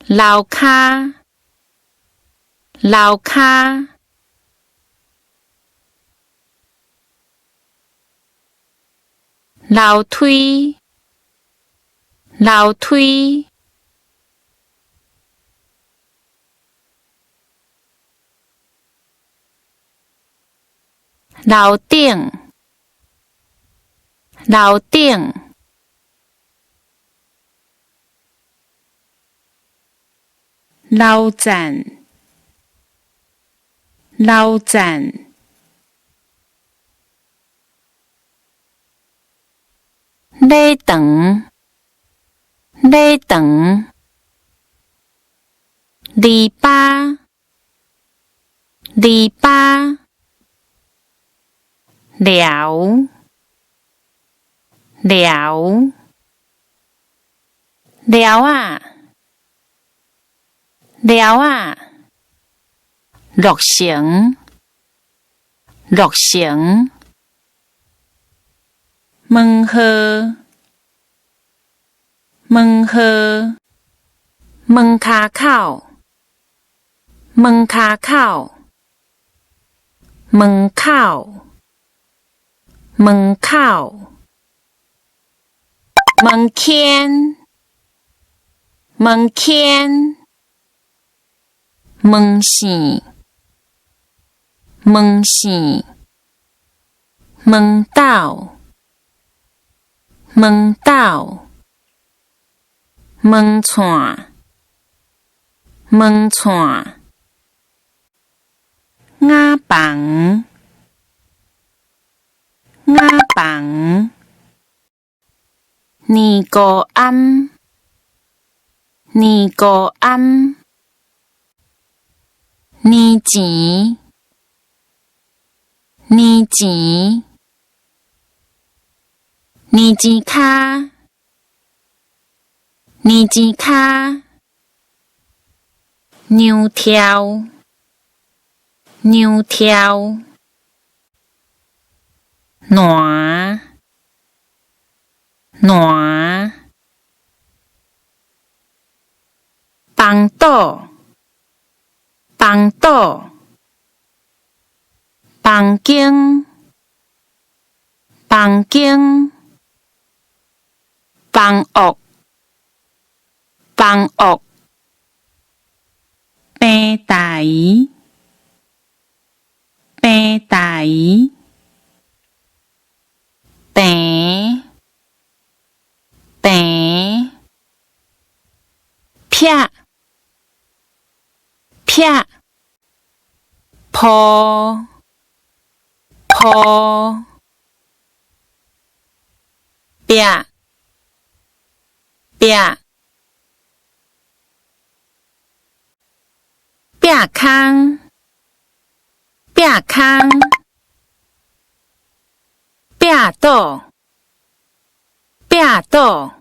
楼骹，楼骹，楼梯，楼梯，楼顶，楼顶，楼站，楼站，礼堂，礼堂，篱笆，篱笆，寮，寮，寮啊，寮啊，落成，落成，门号，门号，门骹口，门骹口，门口，门口，门槛，门槛，门线，门线，门斗，门斗，门串，门串，雅房，雅房，年糕庵，年糕庵，年钱，年钱，年钱卡，年钱卡，牛条，牛条，烂，烂，房倒，房倒，房间，房间，房屋，房屋，平台，平台，平，平，撇，撇，铺，铺，壁，壁，壁空，壁空，壁倒，壁倒。